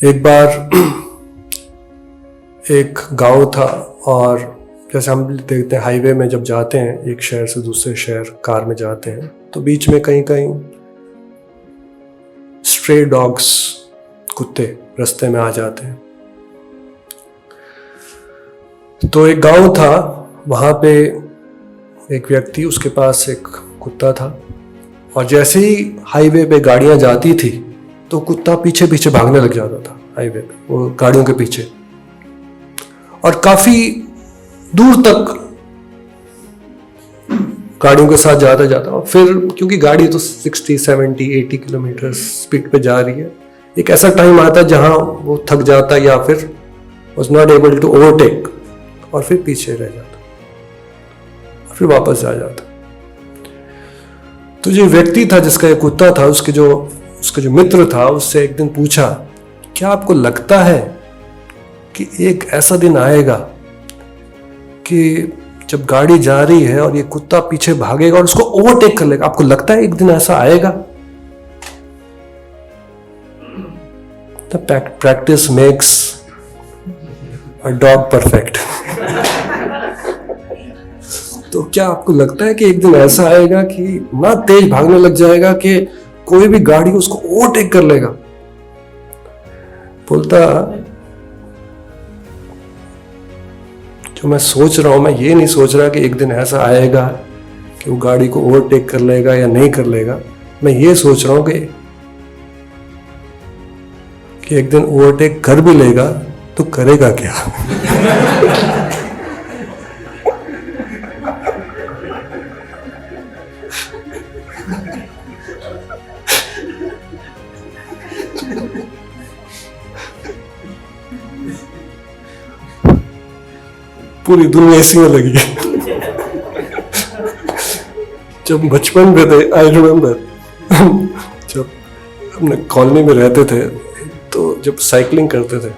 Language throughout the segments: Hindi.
एक बार एक गांव था और जैसे हम देखते हैं हाईवे में जब जाते हैं एक शहर से दूसरे शहर कार में जाते हैं तो बीच में कहीं कहीं स्ट्रे डॉग्स कुत्ते रास्ते में आ जाते हैं। तो एक गांव था, वहाँ पे एक व्यक्ति, उसके पास एक कुत्ता था और जैसे ही हाईवे पे गाड़ियाँ जाती थी तो कुत्ता पीछे पीछे भागने लग जाता था हाईवे पे, वो गाड़ियों के पीछे, और काफी दूर तक गाड़ियों के साथ जाता जाता। और फिर क्योंकि गाड़ी तो 60, 70, 80 किलोमीटर स्पीड पे जा रही है, एक ऐसा टाइम आता है जहां वो थक जाता या फिर was not able to overtake और फिर पीछे रह जाता और फिर वापस आ जाता। तो जो व्यक्ति था जिसका ये कुत्ता था, उसका जो मित्र था, उससे एक दिन पूछा, क्या आपको लगता है कि एक ऐसा दिन आएगा कि जब गाड़ी जा रही है और ये कुत्ता पीछे भागेगा और उसको ओवरटेक कर लेगा? आपको लगता है एक दिन ऐसा आएगा? The practice makes a dog perfect. तो क्या आपको लगता है कि एक दिन ऐसा आएगा कि इतना तेज भागने लग जाएगा कि कोई भी गाड़ी उसको ओवरटेक कर लेगा? बोलता, जो मैं सोच रहा हूं, मैं ये नहीं सोच रहा कि एक दिन ऐसा आएगा कि वो गाड़ी को ओवरटेक कर लेगा या नहीं कर लेगा। मैं ये सोच रहा हूं कि एक दिन ओवरटेक कर भी लेगा तो करेगा क्या? पूरी दुनिया इसी में लगी है। जब बचपन में थे, आई रिमेम्बर, जब अपने कॉलोनी में रहते थे तो जब साइकिलिंग करते थे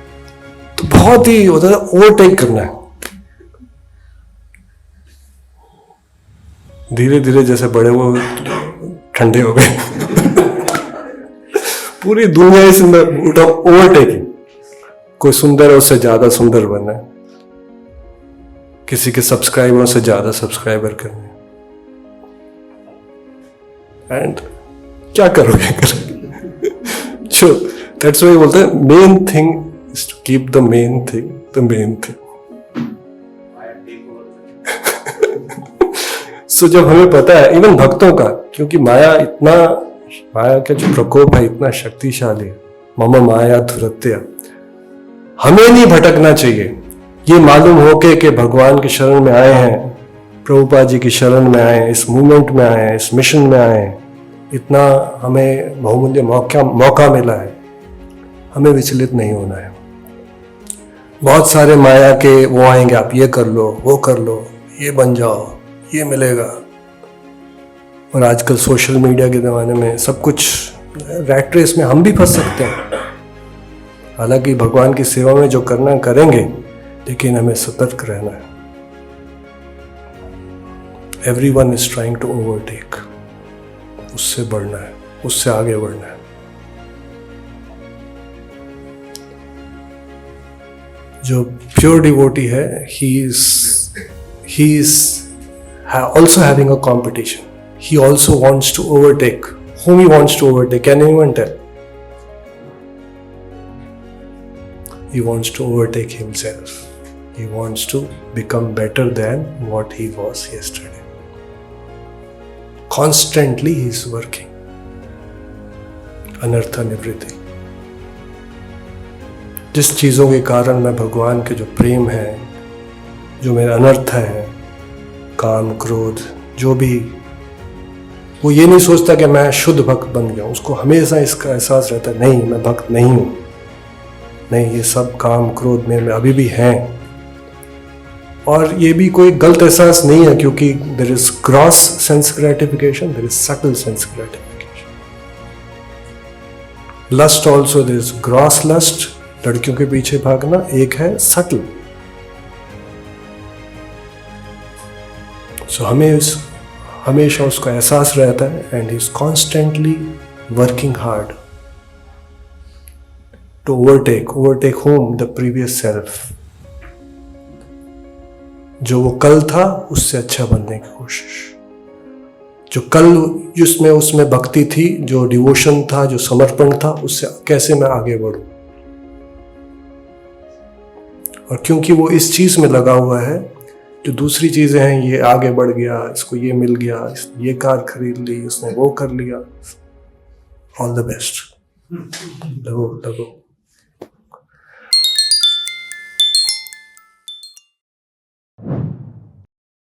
तो बहुत ही होता था ओवरटेक करना है। धीरे धीरे जैसे बड़े वो ठंडे हो गए। पूरी दुनिया इसमें ओवरटेकिंग, कोई सुंदर है उससे ज्यादा सुंदर बनना है, किसी के सब्सक्राइबरों से ज्यादा सब्सक्राइबर करने, एंड क्या करोगे? जो दैट्स व्हाई बोलते हैं main thing is to keep the main thing the main thing. So जब हमें पता है, इवन भक्तों का, क्योंकि माया का जो प्रकोप है इतना शक्तिशाली है, मम माया धुरत्या, हमें नहीं भटकना चाहिए। ये मालूम होके कि भगवान की शरण में आए हैं, प्रभुपाद जी की शरण में आए हैं, इस मूवमेंट में आए हैं, इस मिशन में आए हैं, इतना हमें बहुमूल्य मौका मिला है, हमें विचलित नहीं होना है। बहुत सारे माया के वो आएंगे, आप ये कर लो, वो कर लो, ये बन जाओ, ये मिलेगा। और आजकल सोशल मीडिया के ज़माने में सब कुछ, रैट रेस में हम भी फंस सकते हैं। हालांकि भगवान की सेवा में जो करना करेंगे, लेकिन हमें सतर्क रहना है। Everyone is trying to overtake, उससे बढ़ना है, उससे आगे बढ़ना है। जो प्योर डिवोटी है, he is also having a competition. He also wants to overtake. Whom he wants to overtake? Can anyone tell? He wants to overtake himself. He wants to become better than what he was yesterday. Constantly he is working. Anartha nivritti. जिस चीज़ों के कारण मैं भगवान के जो प्रेम है, जो मेरा अनर्थ है, काम क्रोध जो भी, वो ये नहीं सोचता कि मैं शुद्ध भक्त बन गया। उसको हमेशा इसका एहसास रहता है, नहीं मैं भक्त नहीं हूँ, नहीं ये सब काम क्रोध मेरे में अभी भी हैं। और ये भी कोई गलत एहसास नहीं है, क्योंकि there is gross sense gratification, there is subtle sense gratification. Lust also, there is gross lust, लड़कियों के पीछे भागना, एक है सटल। सो हमेशा उसका एहसास रहता है, and he is constantly working hard to overtake home the previous self. जो वो कल था उससे अच्छा बनने की कोशिश। जो कल जिसमें उसमें भक्ति थी, जो डिवोशन था, जो समर्पण था, उससे कैसे मैं आगे बढ़ूं। और क्योंकि वो इस चीज में लगा हुआ है, जो दूसरी चीजें हैं, ये आगे बढ़ गया, इसको ये मिल गया, ये कार खरीद ली, उसने वो कर लिया, ऑल द बेस्ट, लगो लगो।